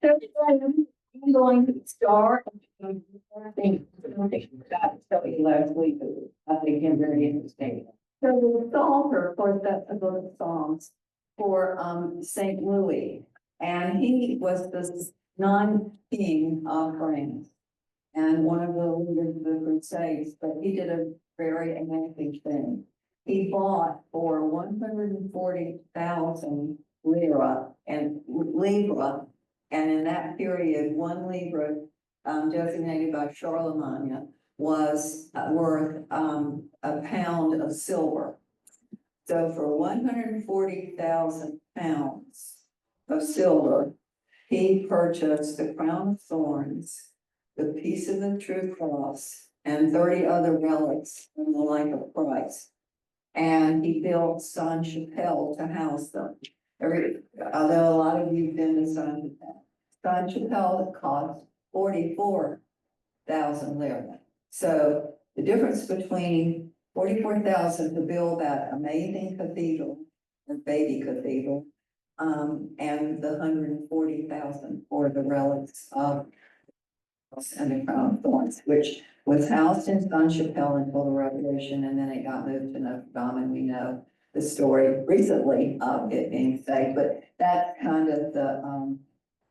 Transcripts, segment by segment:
So I'm going to start. I think that tell you last week. I think I'm very interesting. So the author, of course, that's a book of songs for St. Louis, and he was the non-king of France and one of the leaders of the Crusades. But he did a very amazing thing. He bought for 140,000 livra, and in that period, 1 livre, designated by Charlemagne, was worth a pound of silver. So for 140,000 pounds of silver, he purchased the crown of thorns, the piece of the true cross, and 30 other relics from the life of Christ. And he built Sainte-Chapelle to house them. Although a lot of you have been to Sainte-Chapelle. Sainte-Chapelle cost 44,000 lira. So the difference between 44,000 to build that amazing cathedral, or baby cathedral, and the 140,000 for the relics of and the crown of thorns, which was housed in Sainte-Chapelle until the Revolution, and then it got moved to Notre Dame, and we know the story recently of it being saved. But that's kind of the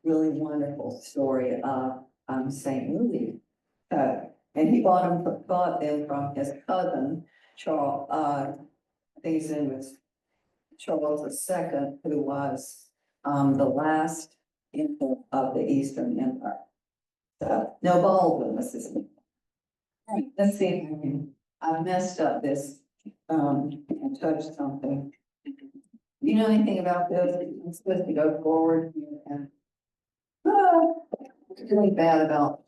really wonderful story of St. Louis. And he bought them from his cousin, Charles, I think his name was Charles II, who was the last emperor of the Eastern Empire. So, no, Baldwin was his name. All right, let's see if I can, I've messed up this, and touched something. You know anything about this? I'm supposed to go forward here and, it's really bad about.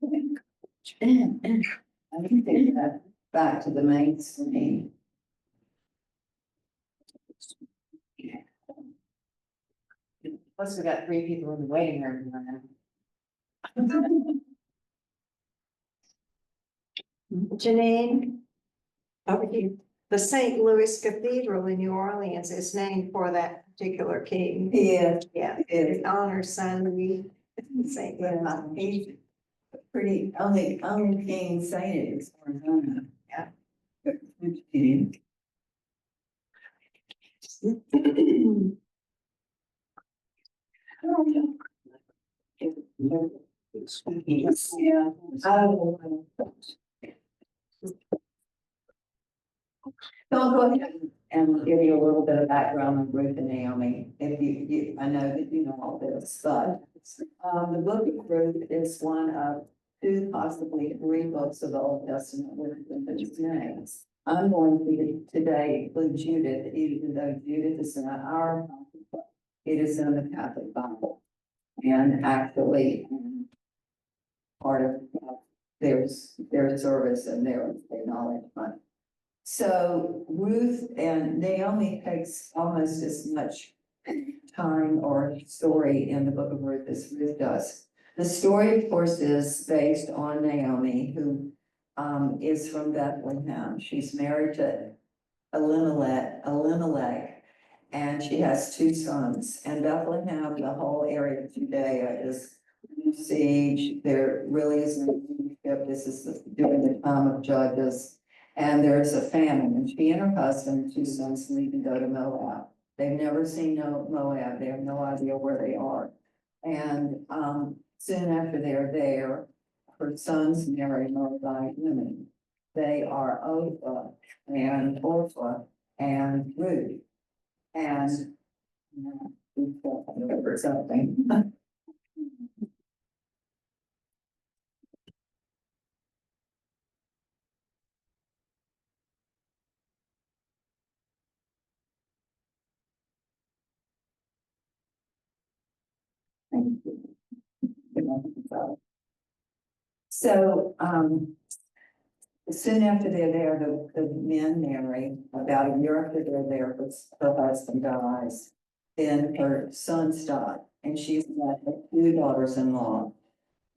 I can take that back to the main screen. Plus, we got 3 people in the waiting room now. Jennine, over here. The St. Louis Cathedral in New Orleans is named for that particular king. Yeah, Yeah, it it honors Saint Louis. St. Louis. he's pretty, only king saint as far as I know. Yeah. Yeah. So I'll go ahead and give you a little bit of background on Ruth and Naomi. If you, I know that you know all this, but the book of Ruth is one of 2, possibly 3 books of the Old Testament with these names. I'm going to today include Judith, even though Judith is not our Bible, it is in the Catholic Bible. And actually, part of their service and their acknowledgement. So Ruth and Naomi takes almost as much time or story in the book of Ruth as Ruth does. The story, of course, is based on Naomi, who is from Bethlehem. She's married to Elimelech, and she has 2 sons. And Bethlehem, the whole area of Judea, is in siege. There really is no leadership. This is during the time of Judges. And there's a famine, and she and her husband, 2 sons, leave and go to Moab. They've never seen Moab. They have no idea where they are. And soon after they're there, her sons marry Moabite women. They are Orpah and Ruth. And something. So, soon after they're there, the men marry. About a year after they're there, her husband dies. Then her sons die, and she's got 2 daughters-in-law.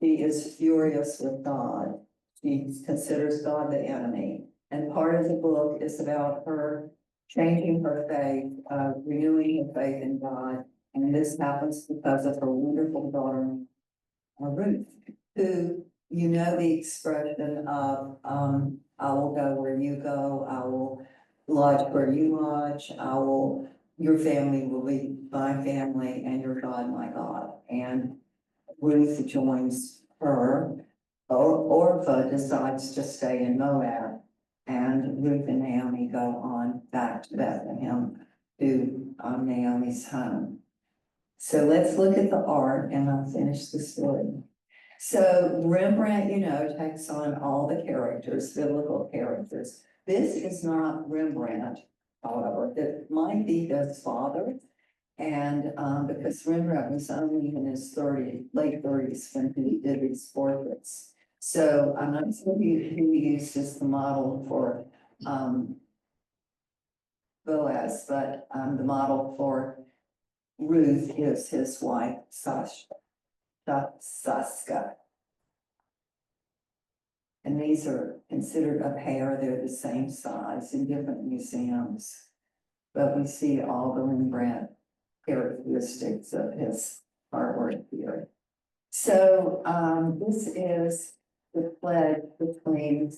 She is furious with God. She considers God the enemy. And part of the book is about her changing her faith, renewing her faith in God, And this happens because of her wonderful daughter, Ruth, who, you know, the expression of, I will go where you go, I will lodge where you lodge, your family will be my family and your God my God. And Ruth joins her, Orpah decides to stay in Moab, and Ruth and Naomi go on back to Bethlehem to Naomi's home. So let's look at the art and I'll finish the story. So Rembrandt, you know, takes on all the characters, biblical characters. This is not Rembrandt, however, it might be his father. And because Rembrandt was only in his late 30s when he did these portraits. So I'm not sure who he used as the model for Boaz, but the model for Ruth is his wife, Saska. And these are considered a pair, they're the same size in different museums. But we see all the Rembrandt characteristics of his artwork here. So this is the pledge between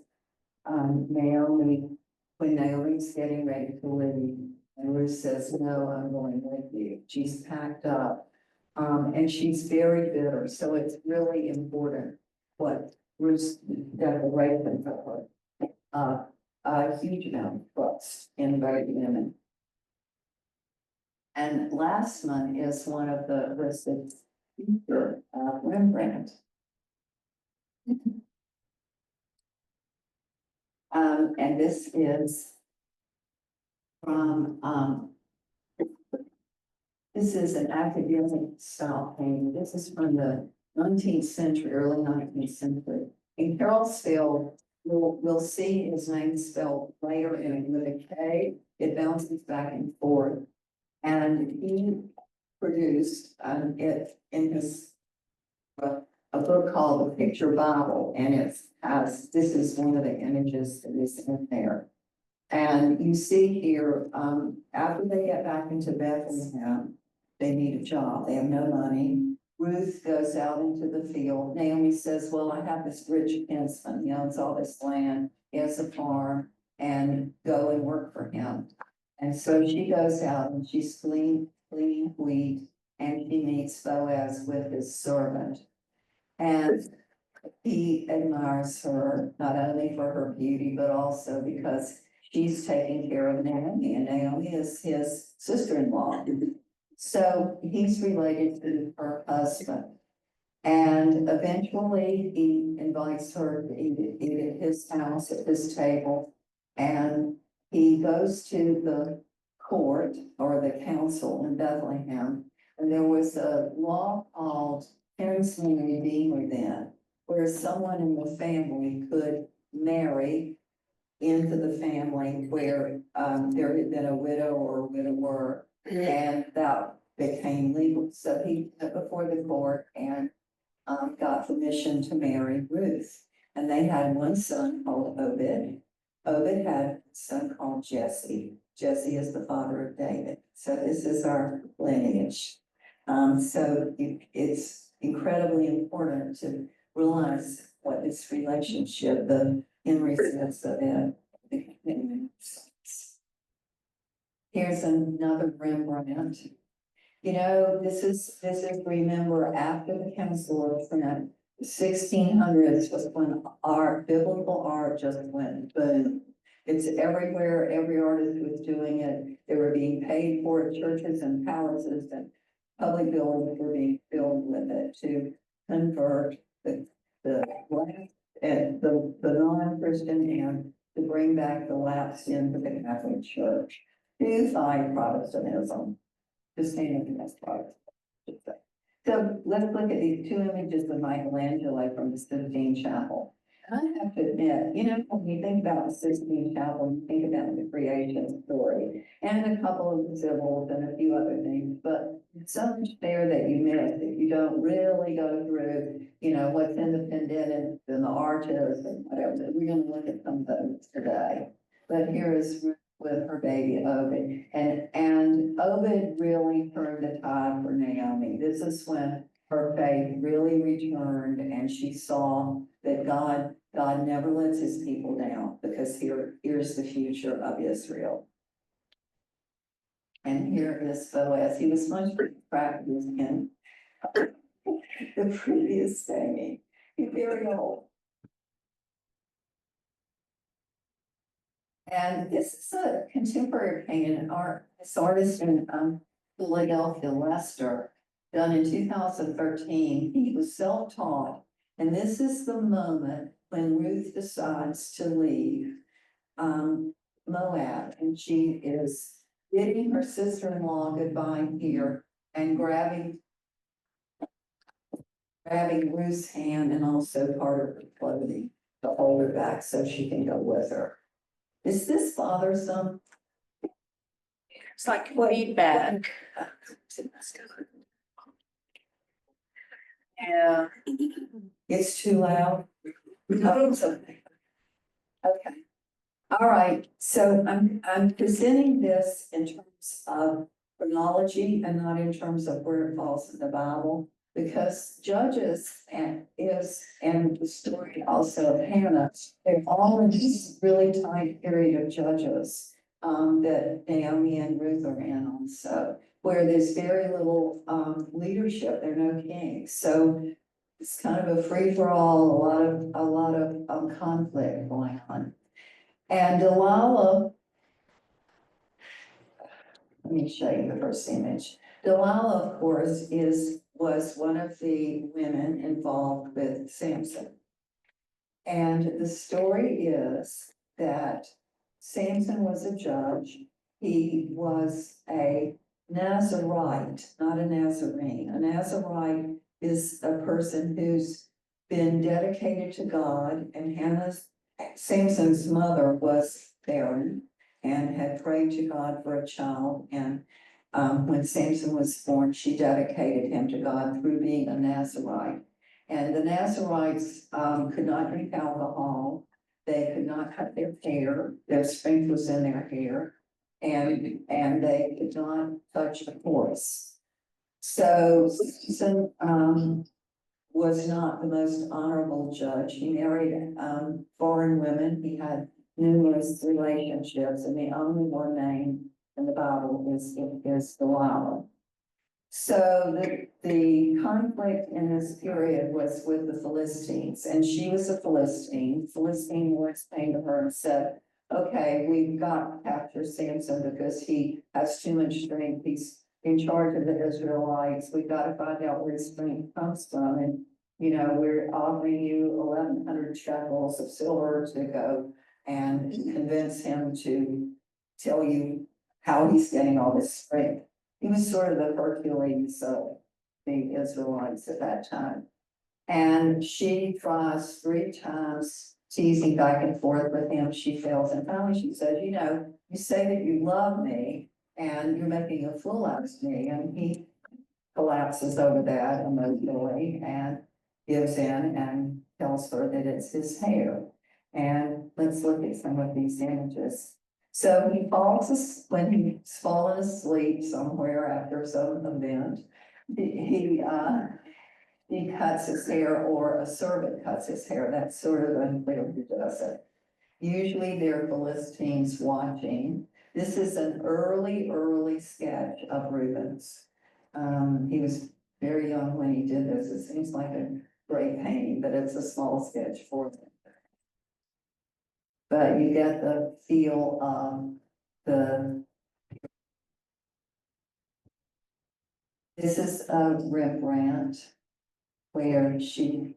Naomi, when Naomi's getting ready to leave, and Ruth says, no, I'm going with you. She's packed up, and she's very bitter, so it's really important what Ruth's declaration of her. A huge amount of trust in both women. And last one is one of the listed feature of Rembrandt. And this is from, this is an academic style painting. This is from the 19th century, early 19th century. In Carrollsville, we'll see his name spelled later with a K. It bounces back and forth. And he produced it in his a book called The Picture Bible, and this is one of the images that is in there. And you see here, after they get back into Bethlehem, they need a job, they have no money. Ruth goes out into the field. Naomi says, well, I have this rich kinsman, he owns all this land, he has a farm, and go and work for him. And so she goes out and she's cleaning wheat, and she meets Boaz with his servant. And he admires her, not only for her beauty, but also because she's taking care of Naomi, and Naomi is his sister-in-law. So he's related to her husband. And eventually he invites her to eat at his house, at his table. And he goes to the court or the council in Bethlehem. And there was a law called kinsman redeemer then, where someone in the family could marry into the family where there had been a widow or a widower, and that became legal. So he went before the court and got permission to marry Ruth. And they had one son called Obed. Obed had a son called Jesse. Jesse is the father of David. So this is our lineage. So it's incredibly important to realize what this relationship, the Henry says of it. Here's another Rembrandt. You know, this is remember after the Council of Trent, 1600s was when biblical art just went boom. It's everywhere, every artist was doing it. They were being paid for it, churches and palaces and public buildings were being filled with it to convert the non-Christian and to bring back the lapsed into the Catholic Church to fight Protestantism. Just saying the best part. So let's look at these two images of Michelangelo from the Sistine Chapel. I have to admit, you know, when you think about the Sistine Chapel, you think about the creation story and a couple of the symbols and a few other things, but so much there that you miss if you don't really go through, you know, what's in the pendant and the arches and whatever. We're going to look at some of those today. But here is with her baby Obed. And Obed really turned the tide for Naomi. This is when her faith really returned and she saw that God never lets his people down, because here's the future of Israel. And here is Boaz. He was much more attractive than the previous Sammy. He's very old. And this is a contemporary painting, this artist in Philadelphia, Leicester, done in 2013. He was self-taught, and this is the moment when Ruth decides to leave Moab, and she is bidding her sister-in-law goodbye here and grabbing Ruth's hand and also part of her clothing to hold her back so she can go with her. Is this bothersome? It's like feedback. Yeah. It's too loud? Oh, it's okay. Okay. All right, so I'm presenting this in terms of chronology and not in terms of where it falls in the Bible. Because Judges and the story also of Hannah, they're all in this really tight period of Judges that Naomi and Ruth are in also, where there's very little leadership, there are no kings. So it's kind of a free-for-all, a lot of conflict going on. And Delilah, let me show you the first image. Delilah, of course, was one of the women involved with Samson. And the story is that Samson was a judge. He was a Nazarite, not a Nazarene. A Nazarite is a person who's been dedicated to God, and Samson's mother was barren and had prayed to God for a child. And when Samson was born, she dedicated him to God through being a Nazarite. And the Nazarites could not drink alcohol. They could not cut their hair. Their strength was in their hair. And they could not touch a horse. So Samson was not the most honorable judge. He married foreign women. He had numerous relationships, and the only one named in the Bible is Delilah. So the conflict in this period was with the Philistines, and she was a Philistine. Philistine lords came to her and said, okay, we've got to capture Samson because he has too much strength. He's in charge of the Israelites. We've got to find out where his strength comes from. And, you know, we're offering you 1,100 shekels of silver to go and convince him to tell you how he's getting all this strength. He was sort of the Hercules of the Israelites at that time. And she tries 3 times, teasing back and forth with him. She fails. And finally she says, you know, you say that you love me and you're making a fool out of me. And he collapses over that emotionally and gives in and tells her that it's his hair. And let's look at some of these images. So when he's fallen asleep somewhere after some event, he cuts his hair, or a servant cuts his hair. That's sort of unclear who does it. Usually there are Philistines watching. This is an early sketch of Rubens. He was very young when he did this. It seems like a great painting, but it's a small sketch for him. But you get the feel of this is a Rembrandt where she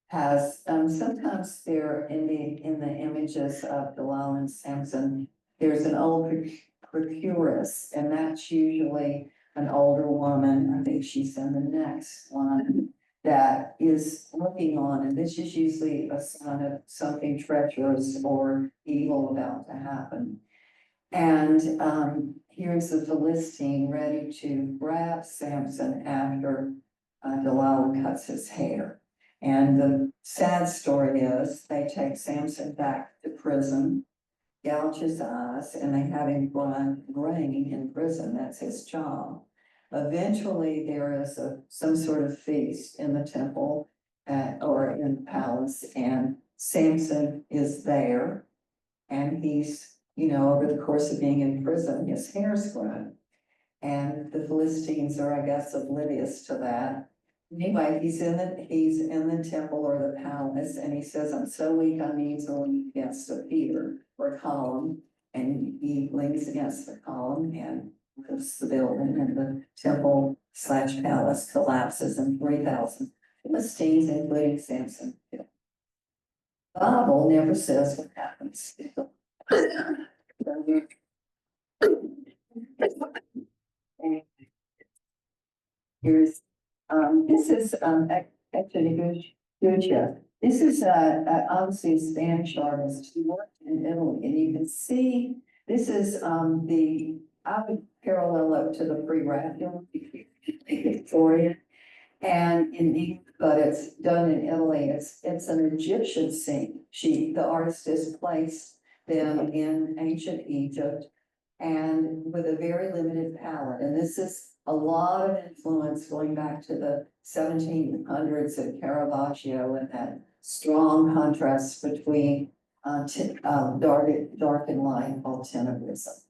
has, sometimes there in the images of Delilah and Samson, there's an old procuress, and that's usually an older woman. I think she's in the next one, that is looking on, and this is usually a sign of something treacherous or evil about to happen. And here's the Philistine ready to grab Samson after Delilah cuts his hair. And the sad story is they take Samson back to prison, gouge his eyes, and they have him grain in prison. That's his job. Eventually, there is some sort of feast in the temple or in the palace, and Samson is there. And he's, over the course of being in prison, his hair's grown. And the Philistines are, I guess, oblivious to that. Anyway, he's in the temple or the palace, and he says, I'm so weak on knees or lean against a pillar or a column. And he leans against the column and lifts the building, and the temple/palace collapses, and 3,000 Philistines, including Samson. The Bible never says what happens. Here's, this is, actually Gucci. This is, obviously a Spanish artist who worked in Italy, and you can see, this is, I would parallel it to the pre-Raphael Victorian. And but it's done in Italy. It's an Egyptian scene. The artist has placed them in ancient Egypt and with a very limited palette. And this is a lot of influence going back to the 1700s of Caravaggio, and that strong contrast between dark and light called tenebrism.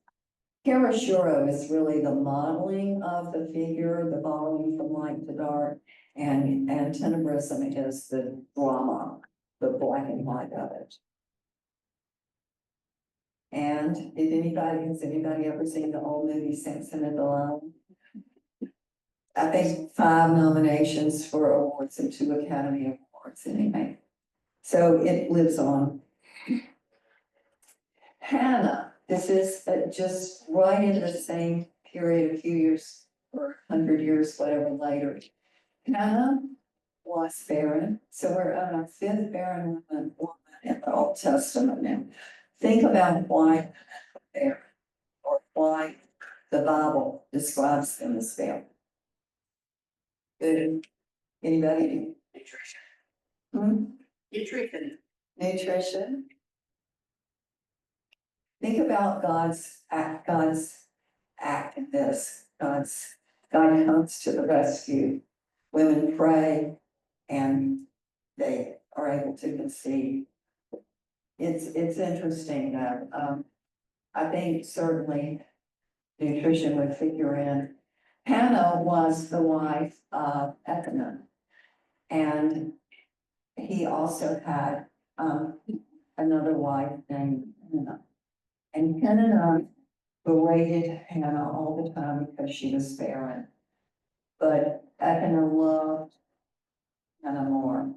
Chiaroscuro is really the modeling of the figure, the following from light to dark, and tenebrism is the drama, the black and white of it. And has anybody ever seen the old movie Samson and Delilah? I think 5 nominations for awards and 2 Academy Awards anyway. So it lives on. Hannah, this is just right in the same period, a few years or 100 years, whatever later. Hannah was barren, so we're on our 5th barren woman in the Old Testament now. Think about why barren, or why the Bible describes them as barren. Good. Anybody? Nutrition. Nutrition. Think about God's act in this. God comes to the rescue. Women pray and they are able to conceive. It's interesting that I think certainly nutrition would figure in. Hannah was the wife of Elkanah, and he also had another wife named Hannah. And Hannah berated Hannah all the time because she was barren. But Elkanah loved Hannah more.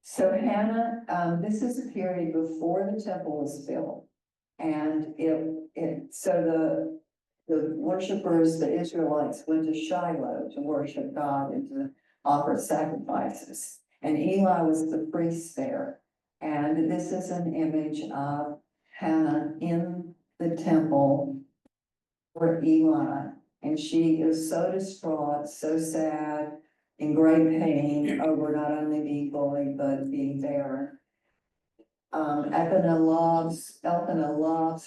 So Hannah, this is a period before the temple was built. And so the worshipers, the Israelites, went to Shiloh to worship God and to offer sacrifices. And Eli was the priest there. And this is an image of Hannah in the temple for Eli. And she is so distraught, so sad, in great pain over not only being bullied, but being barren. Elkanah loves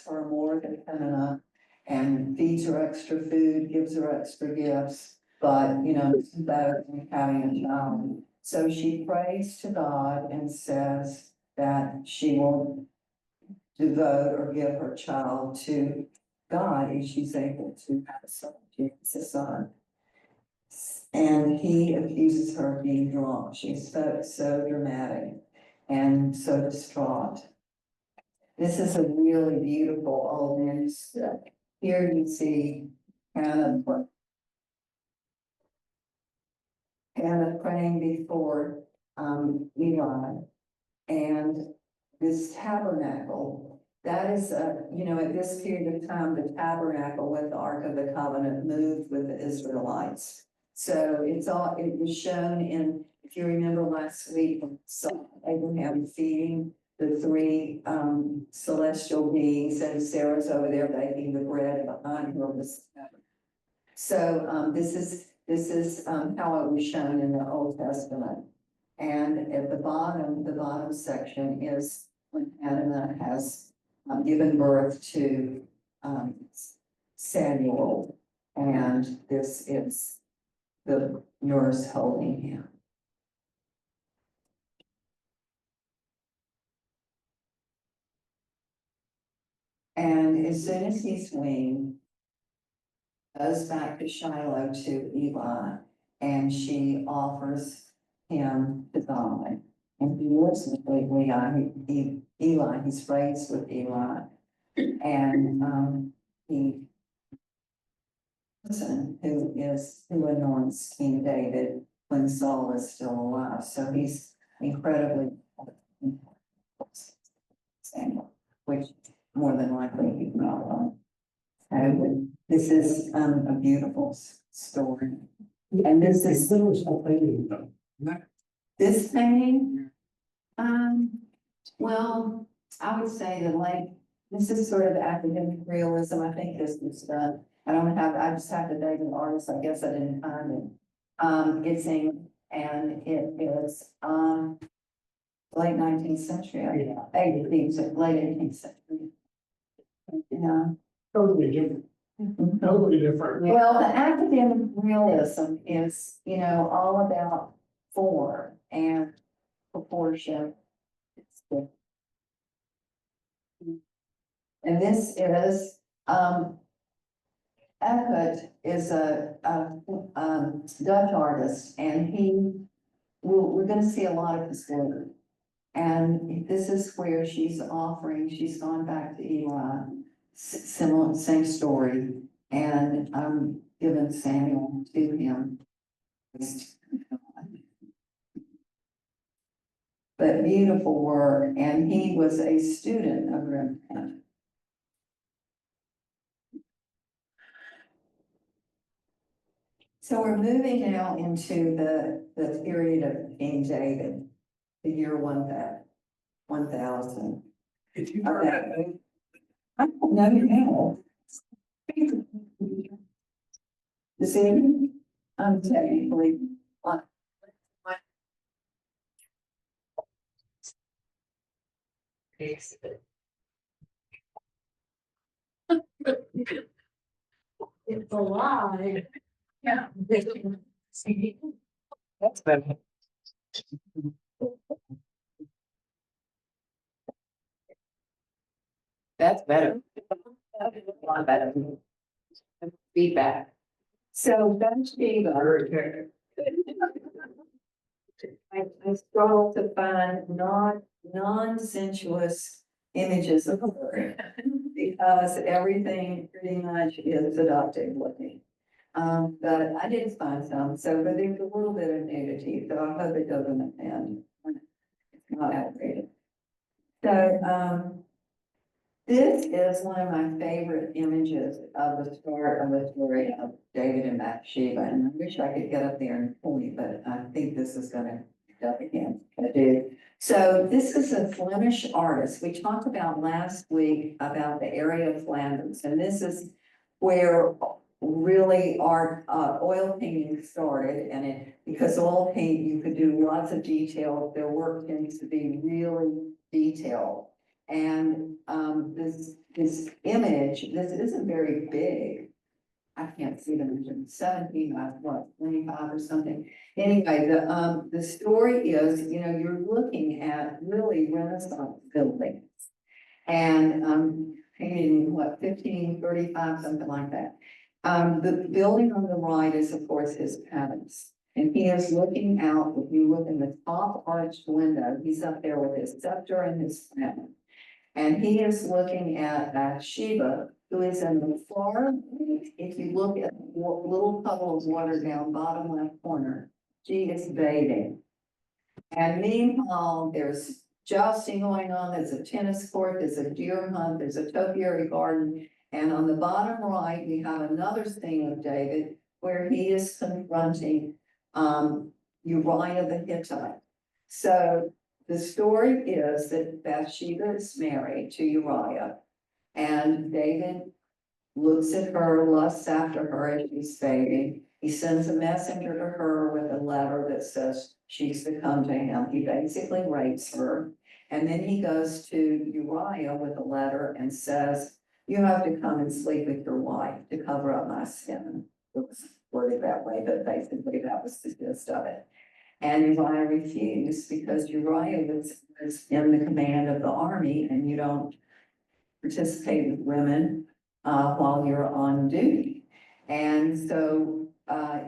her more than Hannah, and feeds her extra food, gives her extra gifts, but it's better than having a child. So she prays to God and says that she will devote or give her child to God if she's able to have a son, Jesus, a son. And he accuses her of being drunk. She's so dramatic and so distraught. This is a really beautiful old manuscript. Here you see Hannah praying before Eli, and this tabernacle. That is, at this period of time, the tabernacle with the Ark of the Covenant moved with the Israelites. So it was shown in, if you remember last week, saw Abraham feeding the 3 celestial beings, and Sarah's over there baking the bread, and behind her was heaven. So this is how it was shown in the Old Testament. And at the bottom section is when Hannah has given birth to, um, Samuel. And this is the nurse holding him. And as soon as he's weaned, goes back to Shiloh to Eli, and she offers him to God. And he lives with Eli, Eli, he's raised with Eli. And, he, who anoints King David when Saul is still alive, so he's incredibly Samuel, which more than likely he's not alone. So this is a beautiful story. And this is this painting. Well, I would say that this is sort of academic realism. I think this was done. I just have the date of the artist. I guess I didn't find it. It's in, and it is late 19th century. Late 18th century. Yeah. Totally different. Totally different. Well, the academic realism is, all about form and proportion. And this is, Eckert is a Dutch artist, and we're gonna see a lot of his work. And this is where she's gone back to Eli, similar, same story, and given Samuel to him. But beautiful work, and he was a student of Rembrandt. So we're moving now into the period of King David, the year 1000. If you Okay. I don't know now. You see, I'm technically. It's alive. Yeah. That's better. That's better. A lot better. Feedback. So Bathsheba, I struggled to find non-sensuous images of her because everything pretty much is seductive looking. But I did find some, but there's a little bit of nudity, so I hope it doesn't offend. It's not outrageous. So, this is one of my favorite images of the start of the story of David and Bathsheba, and I wish I could get up there and point, but I think this is gonna be up again. I do. So this is a Flemish artist. We talked about last week about the area of Flanders, and this is where really art, oil painting started, and because oil paint, you could do lots of detail. Their work tends to be really detailed. And this image, this isn't very big. I can't see the measurement, 17 by what, 25 or something. Anyway, the story is, you're looking at really Renaissance buildings. And painted in what, 1535, something like that. The building on the right is, of course, his palace. And he is looking out, if you look in the top arched window, he's up there with his scepter and his crown. And he is looking at Bathsheba, who is in the far right. If you look at the little puddle of water down bottom left corner, she is bathing. And meanwhile, there's jousting going on, there's a tennis court, there's a deer hunt, there's a topiary garden. And on the bottom right, we have another scene of David where he is confronting Uriah the Hittite. So the story is that Bathsheba is married to Uriah, and David looks at her, lusts after her as she's bathing. He sends a messenger to her with a letter that says she's to come to him. He basically rapes her, And then he goes to Uriah with a letter and says, you have to come and sleep with your wife to cover up my sin. It was worded that way, but basically that was the gist of it. And Uriah refused because Uriah was in the command of the army, and you don't participate with women while you're on duty. And so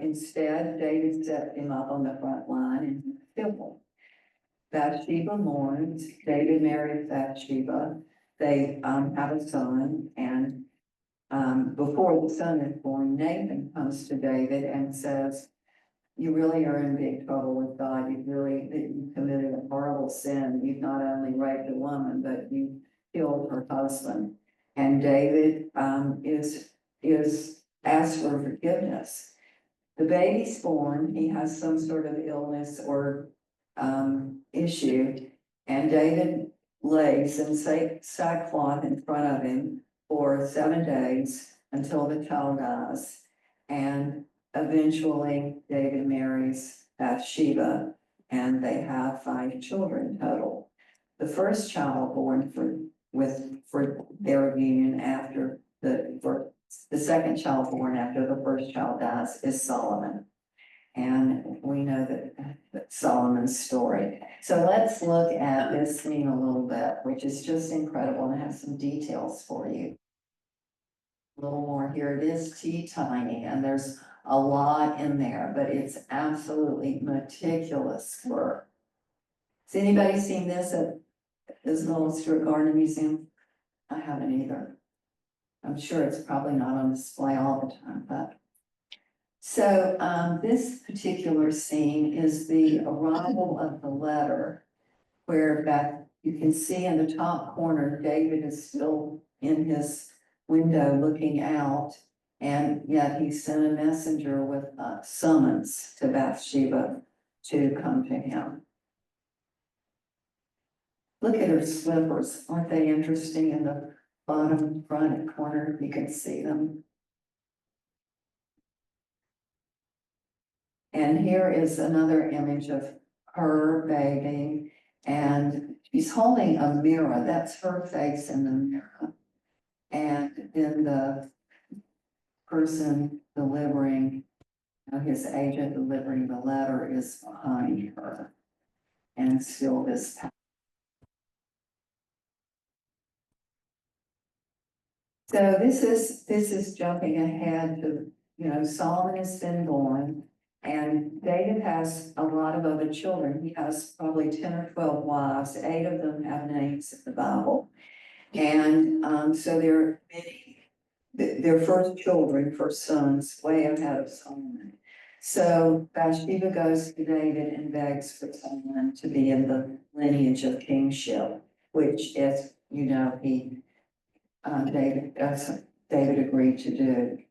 instead, David set him up on the front line in the temple. Bathsheba mourns. David marries Bathsheba. They have a son, and before the son is born, Nathan comes to David and says, you really are in big trouble with God. You committed a horrible sin. You've not only raped a woman, but you killed her husband. And David is asked for forgiveness. The baby's born, he has some sort of illness or issue, and David lays in sackcloth in front of him for 7 days until the child dies. And eventually David marries Bathsheba, and they have 5 children total. The first child born for their union after the second child born after the first child dies is Solomon. And we know that Solomon's story. So let's look at this scene a little bit, which is just incredible, and I have some details for you. A little more here. It is tiny, and there's a lot in there, but it's absolutely meticulous work. Has anybody seen this at Isabella Stewart Gardner Museum? I haven't either. I'm sure it's probably not on display all the time, but. So this particular scene is the arrival of the letter, where that you can see in the top corner, David is still in his window looking out, and yet he sent a messenger with a summons to Bathsheba to come to him. Look at her slippers. Aren't they interesting in the bottom front corner? You can see them. And here is another image of her bathing, and she's holding a mirror. That's her face in the mirror. And then the person delivering, his agent delivering the letter is behind her. And still this. So this is jumping ahead to, Solomon has been born, and David has a lot of other children. He has probably 10 or 12 wives. 8 of them have names in the Bible. And so there are many, their first children, first sons, way ahead of Solomon. So Bathsheba goes to David and begs for Solomon to be in the lineage of kingship, which, as you know, David agreed to do.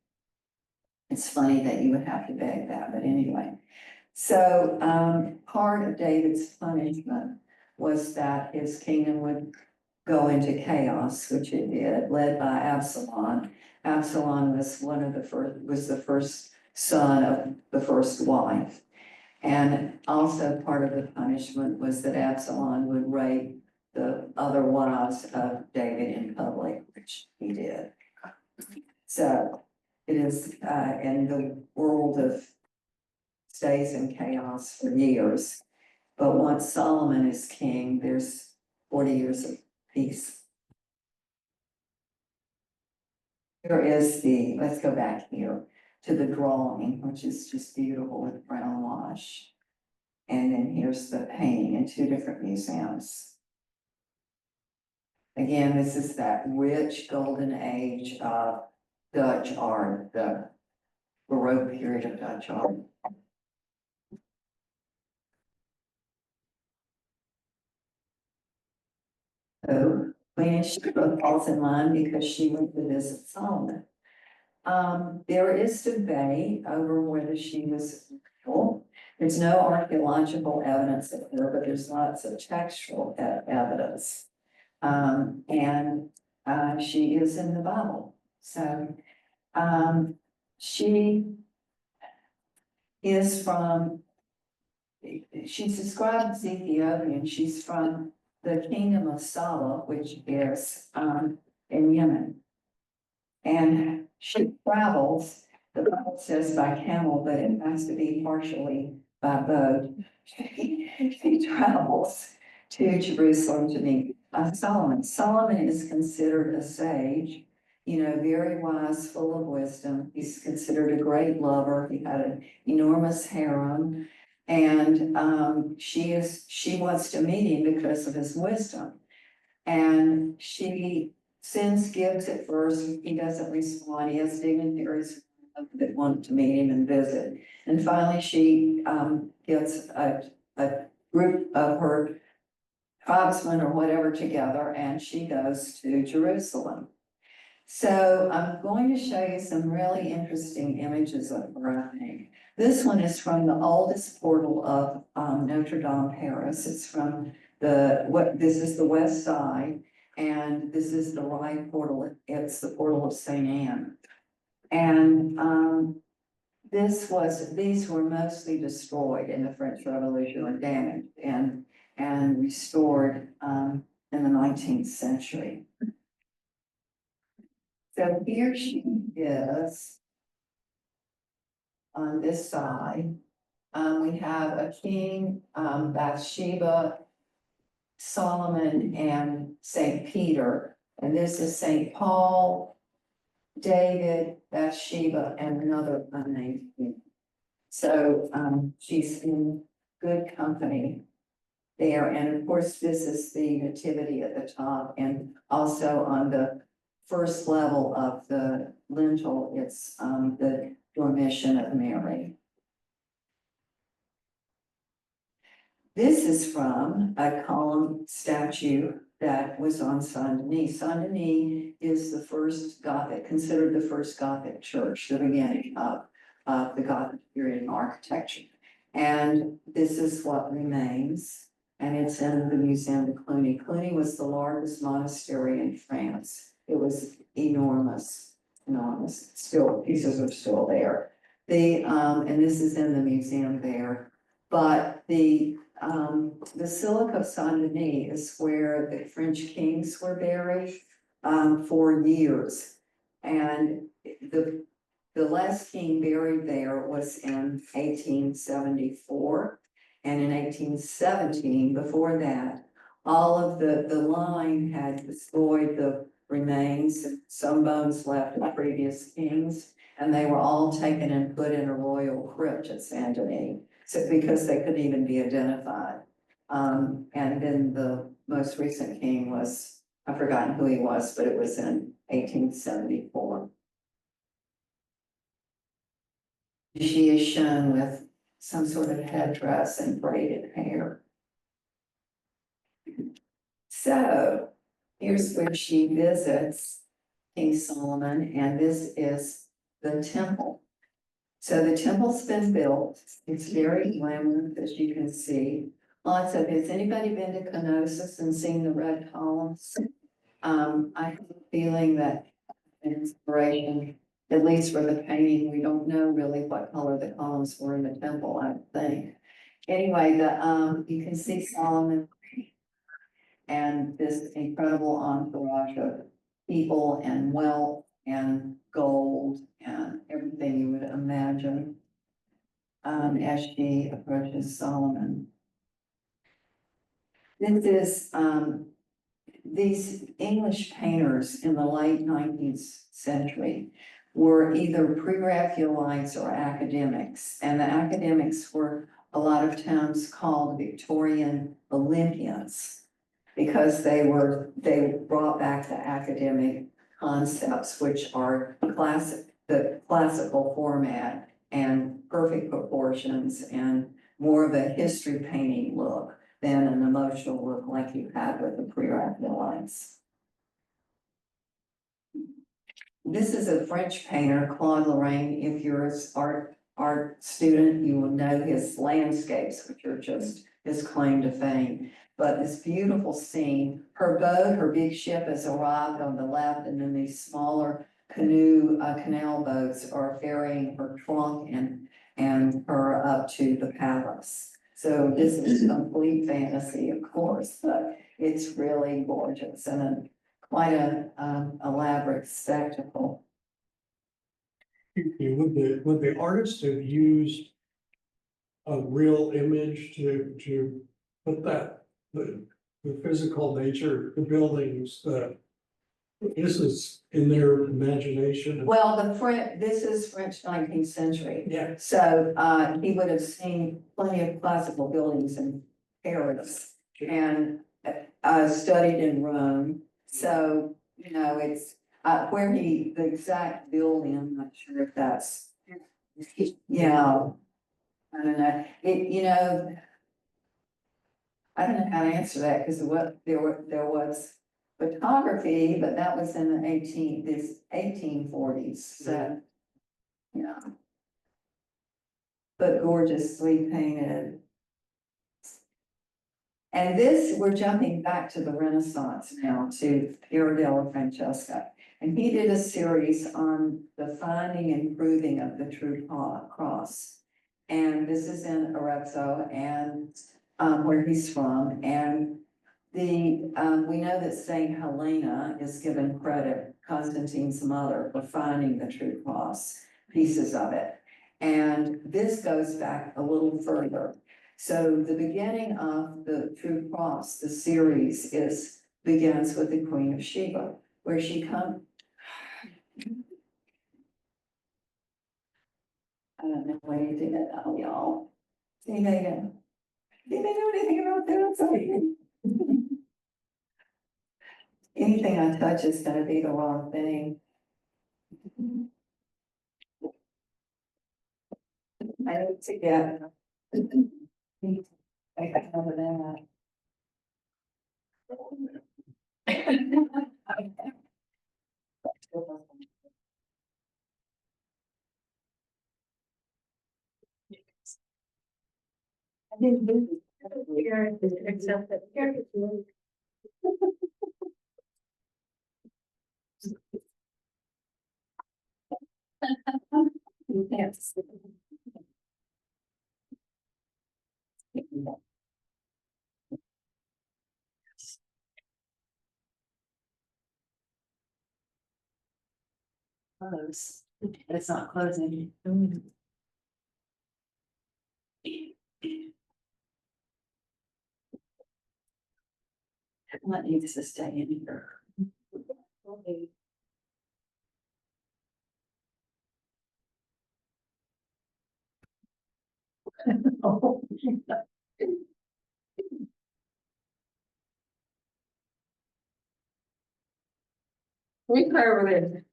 It's funny that you would have to beg that, but anyway. So part of David's punishment was that his kingdom would go into chaos, which it did, led by Absalom. Absalom was the first son of the first wife. And also part of the punishment was that Absalom would rape the other wives of David in public, which he did. So it is, and the world stays in chaos for years. But once Solomon is king, there's 40 years of peace. Here is let's go back here to the drawing, which is just beautiful with brown wash. And then here's the painting in 2 different museums. Again, this is that rich golden age of Dutch art, the Baroque period of Dutch art. So Queen Sheba falls in line because she went to visit Solomon. There is debate over whether she was real. There's no archaeological evidence of her, but there's lots of textual evidence. And she is in the Bible. So she is she's described as Ethiopian. She's from the kingdom of Saba, which is, in Yemen. And she travels, the Bible says by camel, but it has to be partially by boat. She travels to Jerusalem to meet Solomon. Solomon is considered a sage, you know, very wise, full of wisdom. He's considered a great lover. He had an enormous harem. And she wants to meet him because of his wisdom. And she sends gifts at first, he doesn't respond, he has dignitaries that want to meet him and visit. And finally, she gets a group of her tribesmen or whatever together, and she goes to Jerusalem. So I'm going to show you some really interesting images of her, I think. This one is from the oldest portal of Notre Dame, Paris. It's from this is the west side, and this is the right portal. It's the portal of St. Anne. And these were mostly destroyed in the French Revolution, or damaged and restored in the 19th century. So here she is on this side. We have a king, Bathsheba, Solomon, and Saint Peter. And this is Saint Paul, David, Bathsheba, and another unnamed king. So she's in good company there. And of course, this is the nativity at the top, and also on the first level of the lintel, it's the Dormition of Mary. This is from a column statue that was on Saint Denis. Saint Denis is the first Gothic, considered the first Gothic church, the beginning of the Gothic period in architecture. And this is what remains, and it's in the Museum de Cluny. Cluny was the largest monastery in France. It was enormous, enormous. Still, pieces are still there. And this is in the museum there. But the Basilica of Saint Denis is where the French kings were buried for years. And the last king buried there was in 1874. And in 1817, before that, all of the line had destroyed the remains, some bones left of previous kings, and they were all taken and put in a royal crypt at Saint Denis. So because they couldn't even be identified. And then the most recent king was, I've forgotten who he was, but it was in 1874. She is shown with some sort of headdress and braided hair. So here's where she visits King Solomon, and this is the temple. So the temple's been built. It's very glamorous, as you can see. Lots of, has anybody been to Knossos and seen the red columns? I have a feeling that inspiration, at least for the painting, we don't know really what color the columns were in the temple, I think. Anyway, you can see Solomon and this incredible entourage of people and wealth and gold and everything you would imagine as she approaches Solomon. This is these English painters in the late 19th century were either pre-Raphaelites or academics, and the academics were a lot of times called Victorian Olympians because they brought back the academic concepts, which are the classical format and perfect proportions and more of a history painting look than an emotional look like you had with the pre-Raphaelites. This is a French painter, Claude Lorraine. If you're an art student, you will know his landscapes, which are just his claim to fame. But this beautiful scene, her boat, her big ship has arrived on the left, and then these smaller canal boats are ferrying her trunk and her up to the palace. So this is complete fantasy, of course, but it's really gorgeous and quite a, elaborate spectacle. Would the artist have used a real image to put that, the physical nature, the buildings, this is in their imagination? Well, this is French 19th century. Yeah. So, he would have seen plenty of classical buildings in Paris and, studied in Rome. So, you know, it's, where the exact building, I'm not sure if that's, yeah. I don't know, I don't know how to answer that, because there was photography, but that was in the 1840s, so, yeah. But gorgeously painted. And this, we're jumping back to the Renaissance now, to Piero della Francesca. And he did a series on the finding and proving of the true cross. And this is in Arezzo and, where he's from. And we know that Saint Helena is given credit, Constantine's mother, for finding the true cross, pieces of it. And this goes back a little further. So the beginning of the True Cross, the series begins with the Queen of Sheba, where she comes. I don't know why you did it, oh, y'all. See, they know anything about that? Sorry. Anything I touch is gonna be the wrong thing. I need to get. I got none of that. I didn't do this. Except that here. Yes. Close, but it's not closing. What needs to stay in here? We clear over there.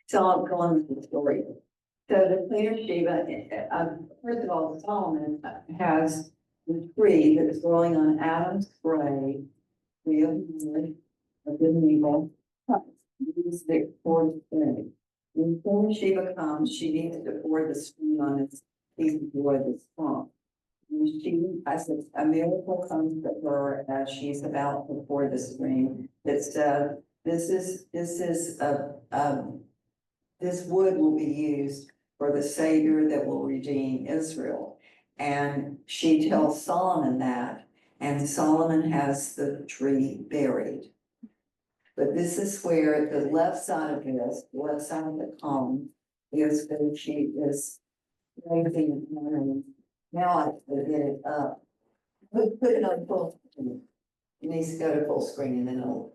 So I'll go on with the story. So the Queen of Sheba, first of all, Solomon has the tree that is growing on Adam's grave, tree of good and evil. Use the for the tree. When Queen of Sheba comes, she needs to pour the spoon on its piece of wood that's strong. And she, as a miracle comes to her as she's about to pour the spoon, that said, this wood will be used for the Savior that will redeem Israel. And she tells Solomon that, and Solomon has the tree buried. But this is where the left side of this, left side of the column, is that she is raising the hand. Now I have to get it up. Put it on full screen. It needs to go to full screen and then it'll.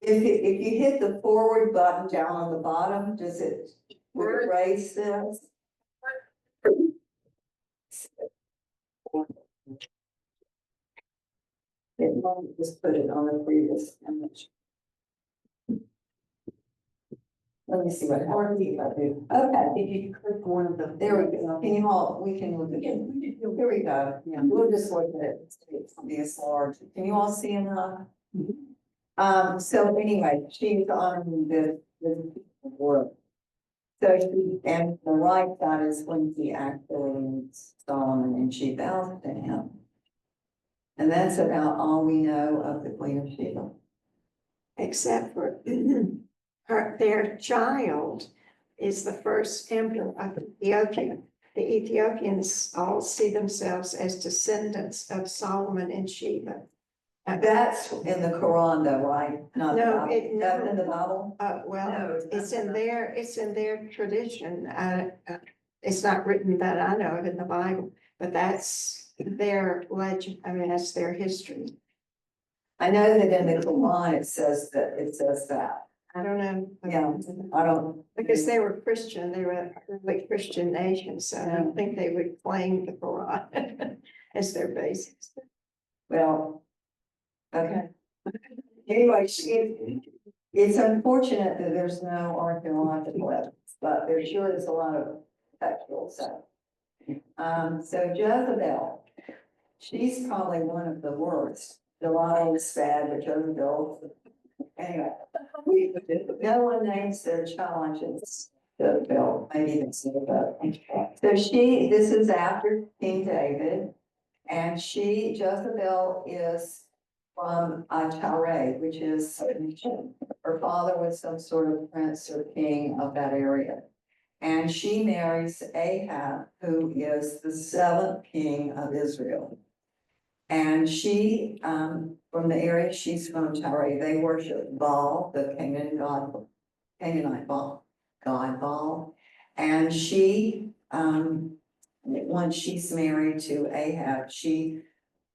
If you hit the forward button down on the bottom, does it erase this? It won't just put it on the previous image. Let me see what Or happens. if you, Okay, if you click one of the. there we go. Can you all, we can look again. Here we go. Yeah. We'll just look at it. It's this large. Can you all see enough? So anyway, she's on this work. So she, and the right side is when he actually meets Solomon and she bows to him. And that's about all we know of the Queen of Sheba. Except for their child is the first emperor of Ethiopia. The Ethiopians all see themselves as descendants of Solomon and Sheba. That's in the Quran though, right? Not the No, Bible. That's in the Bible? Well, No, it's in not. their tradition. It's not written that I know of in the Bible, but that's their legend. I mean, that's their history. I know that in the Quran, it says that. I don't know. Yeah. I don't. Because they were Christian, they were a really Christian nation, so I don't think they would claim the Quran as their basis. Well, okay. Anyway, it's unfortunate that there's no archaeological evidence, but there sure is a lot of textual stuff. So Jezebel, she's probably one of the worst. Delilah was bad, but Jezebel, anyway. No one names their challenges. Jezebel, maybe they say that. So this is after King David, and Jezebel is from Tyre, which is, her father was some sort of prince or king of that area. And she marries Ahab, who is the 7th king of Israel. And she, from the area she's from, Tyre, they worship Baal, the Canaanite god Baal. And she, once she's married to Ahab, she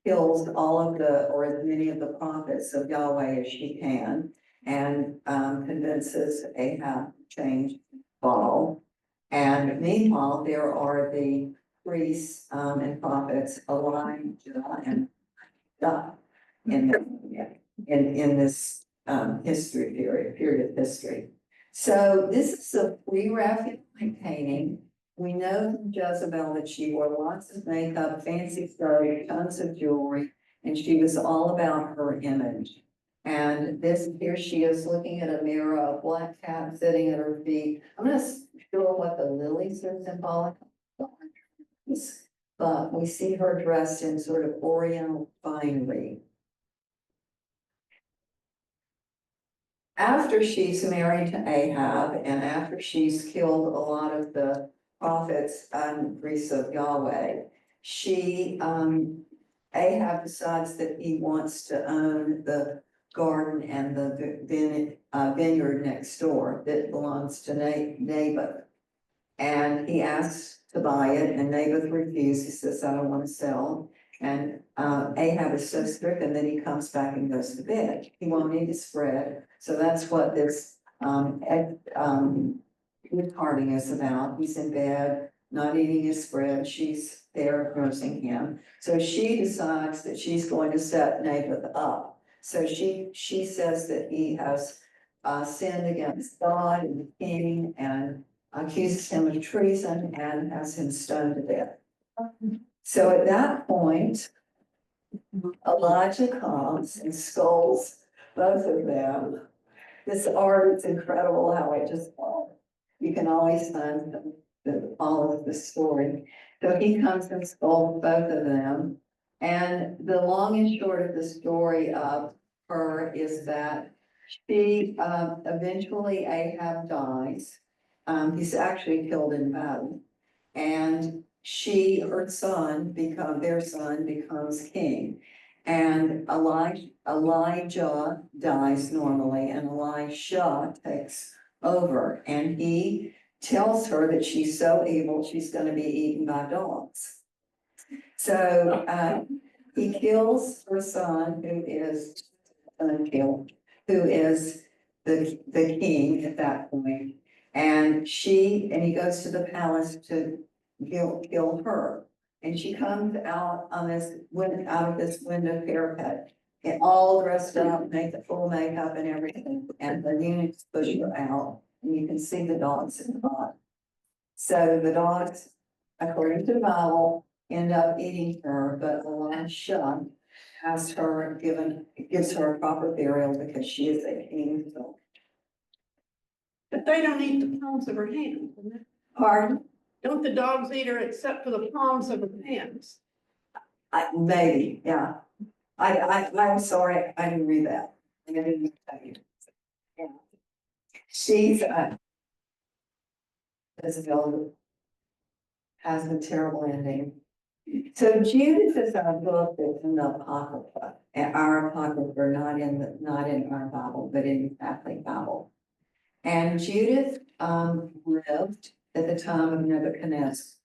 kills all of or as many of the prophets of Yahweh as she can, and convinces Ahab to change Baal. And meanwhile, there are the priests and prophets Elijah and God in this history period of history. So this is a pre-Raphaelite painting. We know from Jezebel that she wore lots of makeup, fancy skirt, tons of jewelry, and she was all about her image. And here she is looking at a mirror, a black cat sitting at her feet. I'm not sure what the lilies are symbolic of, but we see her dressed in sort of oriental finery. After she's married to Ahab and after she's killed a lot of the prophets and priests of Yahweh, Ahab decides that he wants to own the garden and the vineyard next door that belongs to Naboth. And he asks to buy it and Naboth refuses. He says, I don't want to sell. And Ahab is so stricken that he comes back and goes to bed. He won't eat his bread. So that's what this retarding is about. He's in bed, not eating his bread. She's there nursing him. So she decides that she's going to set Naboth up. So she says that he has sinned against God and the king and accuses him of treason and has him stoned to death. So at that point, Elijah comes and scolds both of them. This art is incredible how it just, you can always find all of the story. So he comes and scolds both of them. And the long and short of the story of her is that she, eventually Ahab dies. He's actually killed in battle. And their son becomes king. And Elijah dies normally and Elisha takes over. And he tells her that she's so evil, she's going to be eaten by dogs. So he kills her son, who is the king at that point. And he goes to the palace to kill her. And she comes out out of this window parapet, and all dressed up, make the full makeup and everything. And the eunuchs push her out. and you can see the dogs in the bottom. So the dogs, according to the Bible, end up eating her, but Elisha has her gives her a proper burial because she is a king's daughter. But they don't eat the palms of her hands. Pardon? Don't the dogs eat her except for the palms of her hands? Maybe, yeah. I'm sorry, I didn't read that. I didn't tell you. Yeah. She's, Isabel has a terrible ending. So Judith is our book that's in the Apocrypha, and our Apocrypha, not in our Bible, but in the Catholic Bible. And Judith, lived at the time of Nebuchadnezzar.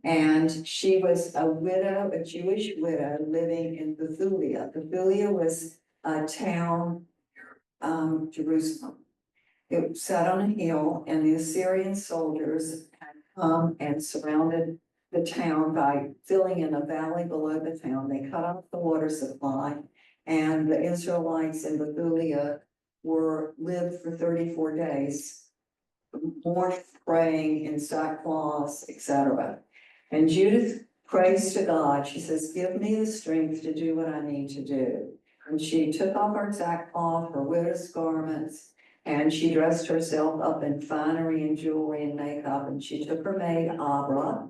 And she was a widow, a Jewish widow living in Bethulia. Bethulia was a town, Jerusalem. It sat on a hill, and the Assyrian soldiers had come and surrounded the town by filling in a valley below the town. They cut off the water supply, and the Israelites in Bethulia lived for 34 days, mourning, praying in sackcloth, etc. And Judith prays to God. She says, "Give me the strength to do what I need to do." And she took off her sackcloth, her widow's garments, and she dressed herself up in finery and jewelry and makeup. And she took her maid Abra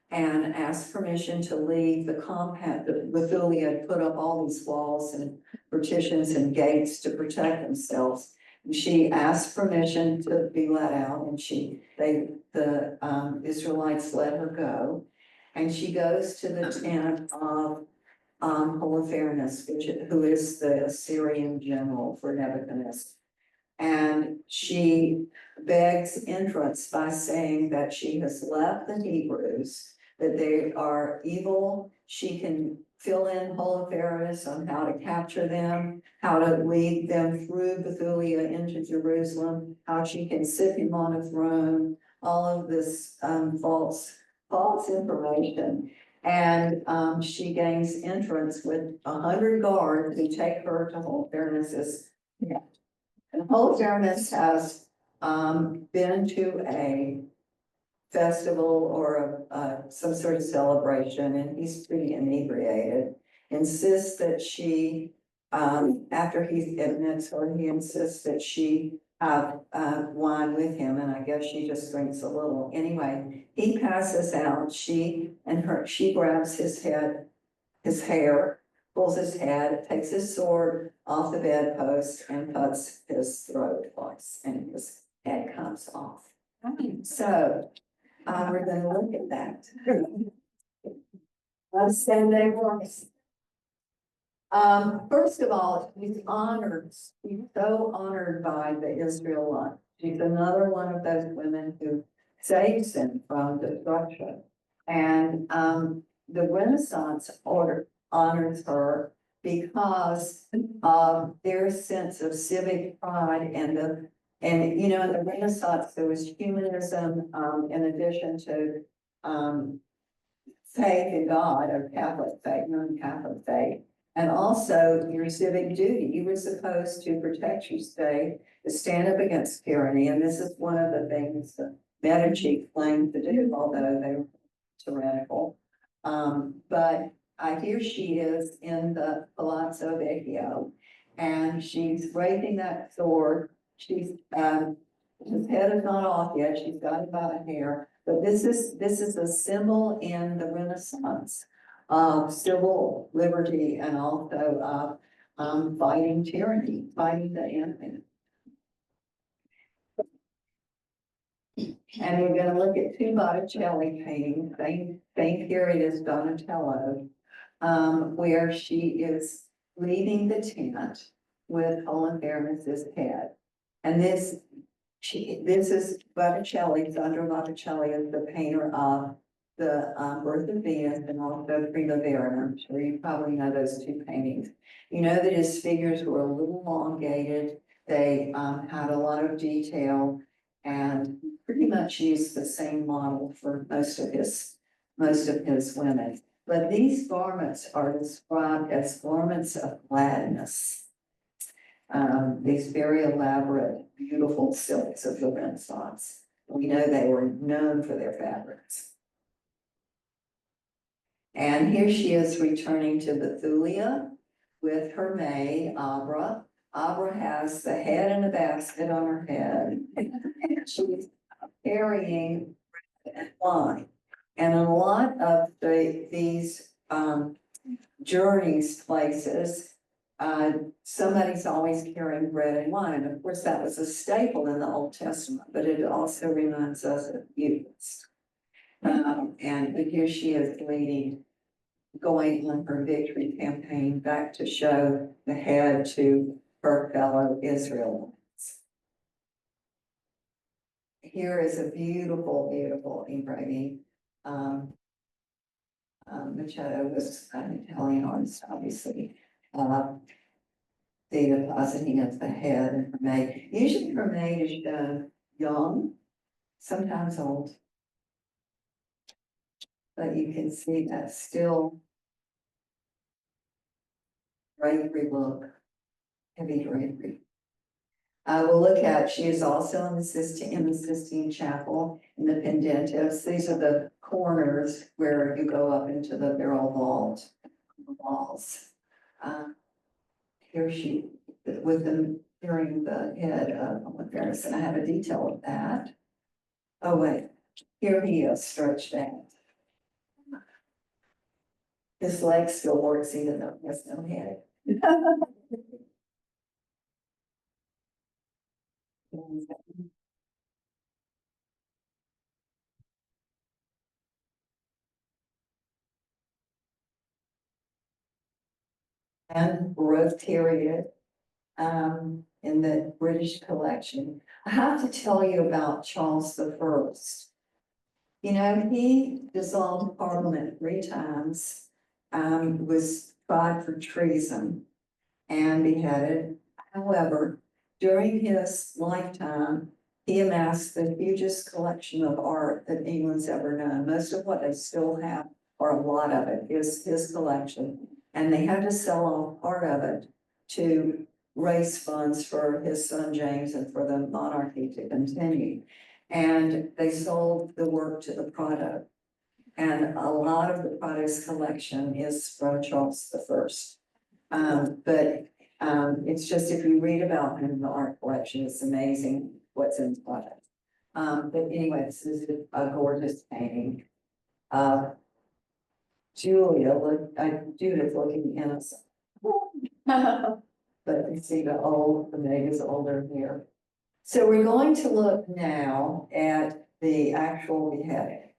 and asked permission to leave the compound. Bethulia had put up all these walls and partitions and gates to protect themselves. And she asked permission to be let out, and the Israelites let her go. And she goes to the tent of Holofernes, who is the Assyrian general for Nebuchadnezzar. And she begs entrance by saying that she has left the Hebrews, that they are evil. She can fill in Holofernes on how to capture them, how to lead them through Bethulia into Jerusalem, how she can sit him on a throne, all of this false information. And she gains entrance with 100 guards who take her to Holofernes's. And Holofernes has been to a festival or some sort of celebration, and he's pretty inebriated. Insists that she, after he admits her, he insists that she have wine with him, and I guess she just drinks a little. Anyway, he passes out. She grabs his hair, pulls his head, takes his sword off the bedpost and cuts his throat twice, and his head comes off. So, we're gonna look at that. On Sunday mornings. First of all, she's honored, she's so honored by the Israelites. She's another one of those women who saves them from destruction. And, the Renaissance order honors her because of their sense of civic pride and in the Renaissance, there was humanism, in addition to, faith in God, or Catholic faith, non-Catholic faith. And also your civic duty. You were supposed to protect your state, to stand up against tyranny. And this is one of the things the Medici claimed to do, although they were tyrannical. But here she is in the Palazzo Vecchio, and she's raising that sword. His head is not off yet. She's got it by the hair. But this is a symbol in the Renaissance of civil liberty and also of fighting tyranny, fighting the enemy. And we're gonna look at two Botticelli paintings, same period as Donatello, where she is leaving the tent with Holofernes's head. And this is Botticelli. Sandro Botticelli is the painter of the Birth of Venus and also Primavera. I'm sure you probably know those two paintings. You know that his figures were a little elongated. They had a lot of detail and pretty much used the same model for most of his women. But these garments are described as garments of gladness. these very elaborate, beautiful silks of the Renaissance. We know they were known for their fabrics. And here she is returning to Bethulia with her maid, Abra. Abra has the head in a basket on her head. And she's carrying bread and wine. And a lot of these journeys places, somebody's always carrying bread and wine. And of course, that was a staple in the Old Testament, but it also reminds us of Eucharist. And here she is leading, going on her victory campaign back to show the head to her fellow Israelites. Here is a beautiful, beautiful engraving. Machado was an Italian artist, obviously. The depositing of the head and her maid. Usually her maid is young, sometimes old. But you can see that still drapery look, heavy drapery. We'll look at, she is also in the Sistine Chapel in the Pendentus. These are the corners where you go up into the barrel vault, the walls. Here she, with them carrying the head of Garrison. I have a detail of that. Oh, wait, here he is stretched out. His leg still works even though he has no head. And Baroque period in the British collection. I have to tell you about Charles the First. You know, he dissolved Parliament 3 times, was tried for treason and beheaded. However, during his lifetime, he amassed the hugest collection of art that England's ever known. Most of what they still have, or a lot of it, is his collection. And they had to sell off part of it to raise funds for his son James and for the monarchy to continue. And they sold the work to the Prado. And a lot of the Prado's collection is from Charles the First. It's just, if you read about him in the art collection, it's amazing what's in the Prado. But anyway, this is a gorgeous painting. Judith looking innocent. But you see the maid is older here. So we're going to look now at the actual beheading.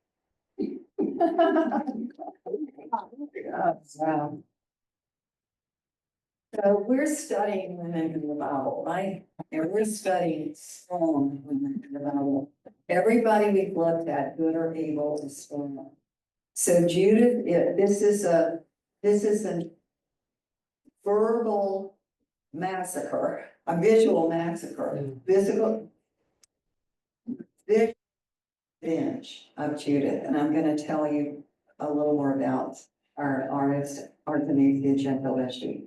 Wow. So we're studying women in the Bible, right? And we're studying strong women in the Bible. Everybody we've looked at, good or evil, is strong. So Judith, this is a verbal massacre, a visual massacre, visual revenge of Judith. And I'm going to tell you a little more about our artist, Artemisia Gentileschi.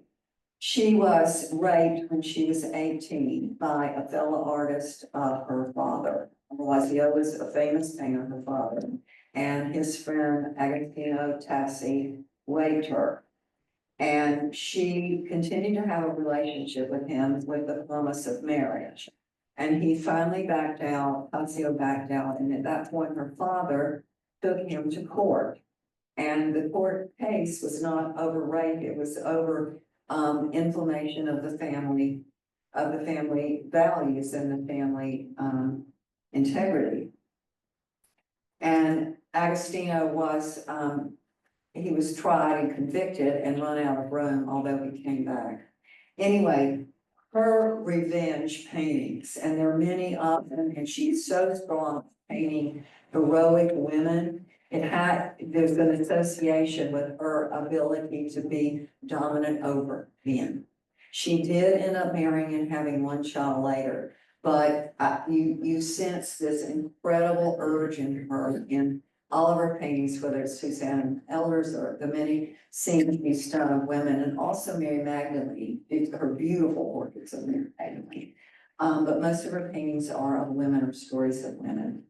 She was raped when she was 18 by a fellow artist of her father. Orazio was a famous painter, her father, and his friend Agostino Tassi raped her. And she continued to have a relationship with him with the promise of marriage. And he finally backed out, Tassio backed out, and at that point her father took him to court. And the court case was not over rape, it was over inflammation of the family values and the family integrity. And Agostino was he was tried and convicted and run out of Rome, although he came back. Anyway, her revenge paintings, and there are many of them, and she's so strong painting heroic women. There's an association with her ability to be dominant over men. She did end up marrying and having 1 child later, but you sense this incredible urge in her in all of her paintings, whether it's Suzanne Elders or the many seem to be stone of women, and also Mary Magdalene, her beautiful portraits of Mary Magdalene. But most of her paintings are of women or stories of women.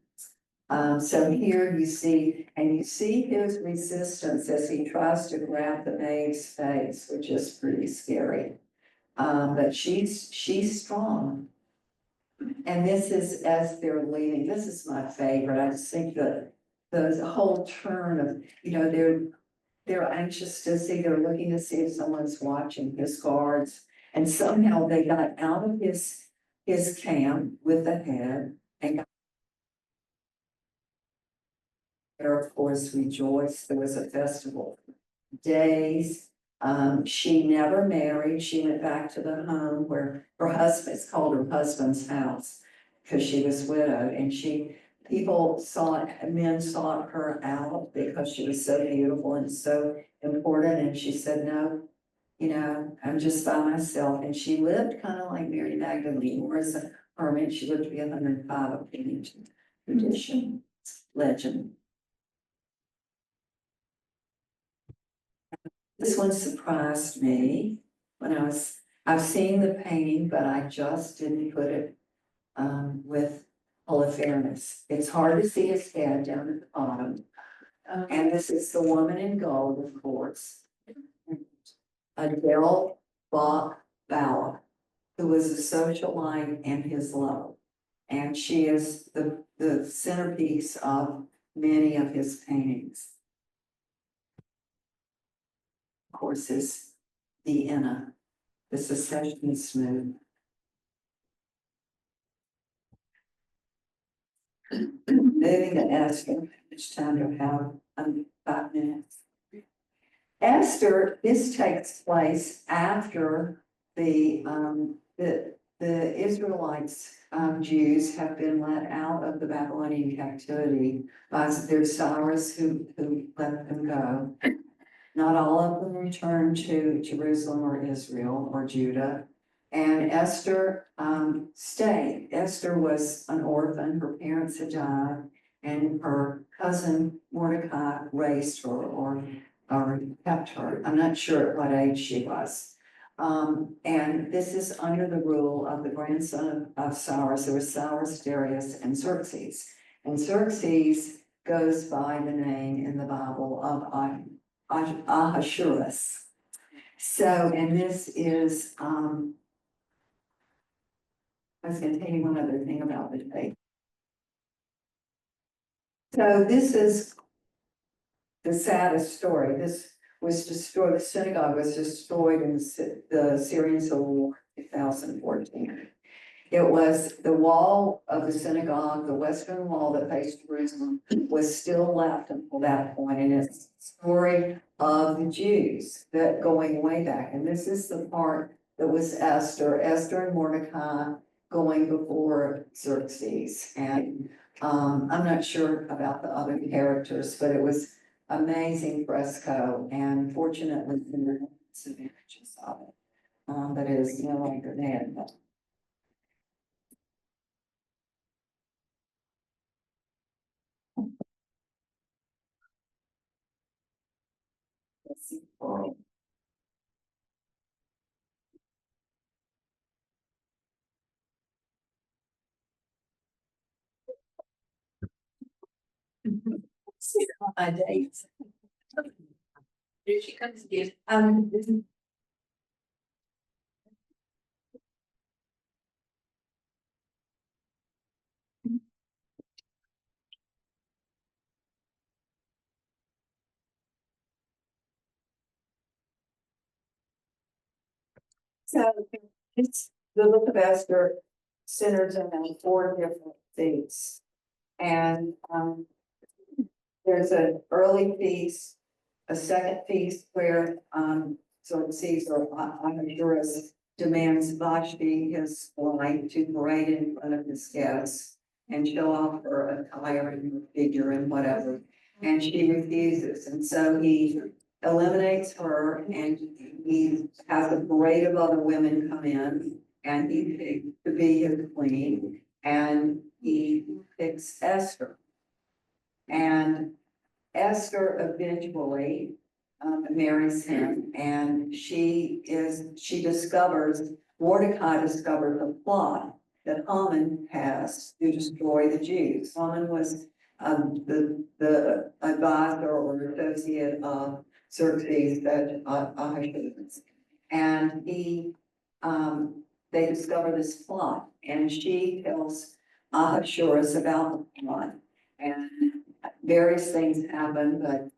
So here you see, and you see his resistance as he tries to grab the maid's face, which is pretty scary. But she's strong. And this is as they're leaving, this is my favorite. I just think that the whole turn of, they're anxious to see, they're looking to see if someone's watching, his guards. And somehow they got out of his camp with the head and got there, of course, rejoiced. There was a festival days. She never married. She went back to the home where her husband, it's called her husband's house, because she was widowed, and men sought her out because she was so beautiful and so important, and she said, no, I'm just by myself, and she lived kind of like Mary Magdalene, or as a hermit. She lived to be 105, according to tradition, legend. This one surprised me when I've seen the painting, but I just didn't put it with all the fairness. It's hard to see his head down at the bottom. And this is the woman in gold, of course. Adele Bach Bauer, who was a socialite and his love. And she is the centerpiece of many of his paintings. Of course, is Vienna, the secessionist movement. Moving to Esther, which time to have 5 minutes. Esther, this takes place after the Israelites, Jews have been let out of the Babylonian captivity by their Cyrus who let them go. Not all of them returned to Jerusalem or Israel or Judah. And Esther stayed. Esther was an orphan. Her parents had died, and her cousin Mordecai raised her or kept her. I'm not sure at what age she was. And this is under the rule of the grandson of Cyrus. There was Cyrus, Darius, and Xerxes. And Xerxes goes by the name in the Bible of Ahasuerus. So, and this is, I was gonna tell you one other thing about the date. So this is the saddest story. This was destroyed, the synagogue was destroyed in the Syrian Civil War, 2014. It was the wall of the synagogue, the western wall that faced Jerusalem, was still left until that point, and it's the story of the Jews that going way back. And this is the part that was Esther and Mordecai going before Xerxes. And I'm not sure about the other characters, but it was amazing fresco, and fortunately, there were some images of it. But it is no longer there. But let's see. See my dates. Did she come to you? So it's the book of Esther centers around 4 different things. And there's an early feast, a second feast where Xerxes or Ahasuerus demands Vashti, his wife, to parade in front of his guests and show off her attire and her figure and whatever. And she refuses, and so he eliminates her, and he has a parade of other women come in, and he picks to be his queen, and he picks Esther. And Esther eventually marries him, and she discovers, Mordecai discovers the plot that Haman has to destroy the Jews. Haman was the advisor or associate of Xerxes, that Ahasuerus. And they discover this plot, and she tells Ahasuerus about the plot, and various things happen, but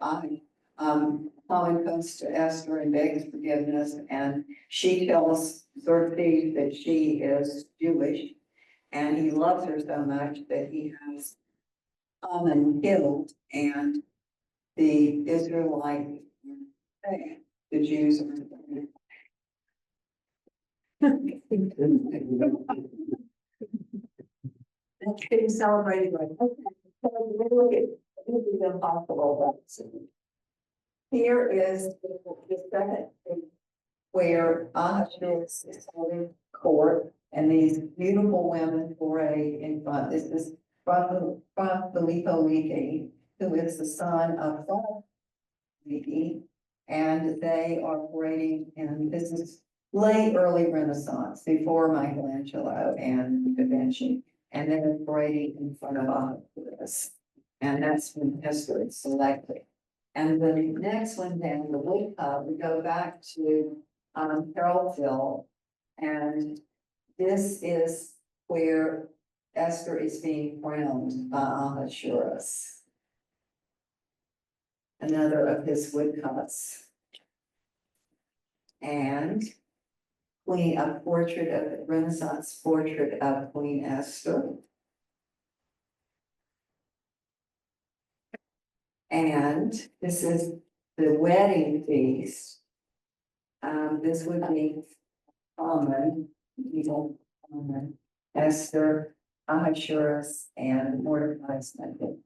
Haman comes to Esther and begs forgiveness, and she tells Xerxes that she is Jewish, and he loves her so much that he has Haman killed, and the Israelite, the Jews are. That's being celebrated right. Okay, so we look at, this is impossible, but here is the second thing where Ahasuerus is holding court, and these beautiful women parade in front. This is from Filippo Lippi, who is the son of Lippi, and they are parading, and this is late early Renaissance, before Michelangelo and Da Vinci, and they're parading in front of Ahasuerus, and that's when Esther is selected. And the next one down, the woodcut, we go back to Carrollville, and this is where Esther is being crowned by Ahasuerus. Another of his woodcuts. And a portrait of Renaissance portrait of Queen Esther. And this is the wedding feast. This would be Haman, Esther, Ahasuerus, and Mordecai's method.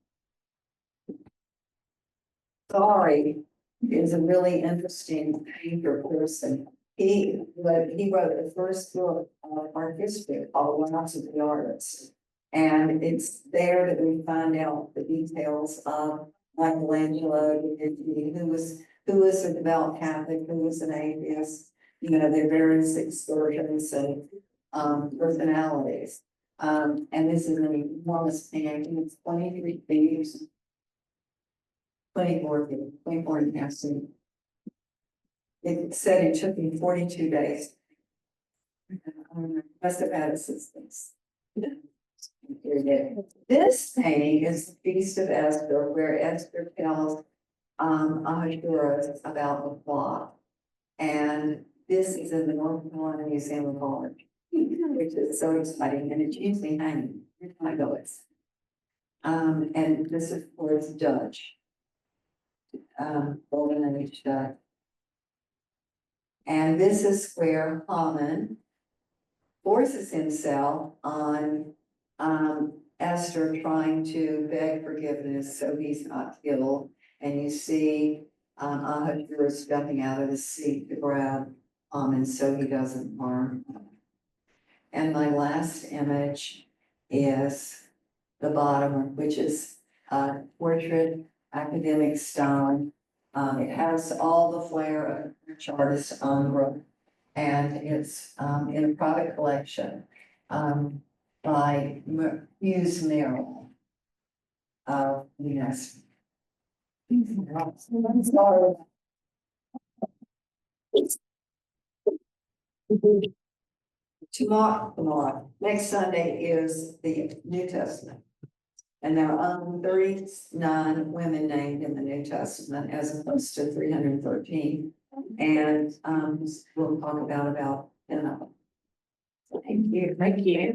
Sorry is a really interesting painter person. He wrote the first book of art history called Lives of the Artists. And it's there that we find out the details of Michelangelo, Da Vinci, who was a devout Catholic, who was an atheist, their various excursions and personalities. And this is an enormous painting. It's 23 feet, 24 feet, 24 and a half feet. It said it took me 42 days. Must have had assistance. This painting is the Feast of Esther, where Esther tells Ahasuerus about the plot. And this is in the North Carolina Museum of Art, which is so exciting, and it's usually hanging every time I go. And this is for its judge, Golden Age judge. And this is where Haman forces himself on Esther, trying to beg forgiveness so he's not killed. And you see Ahasuerus jumping out of his seat to grab Haman so he doesn't harm him. And my last image is the bottom, which is portrait academic stone. It has all the flair of a French artist ombre, and it's in a private collection by Hughes Merrill of UNESCO. Sorry. Tomorrow, next Sunday is the New Testament. And there are only 39 women named in the New Testament as opposed to 313. And we'll talk about 10 of them. Thank you. Thank you.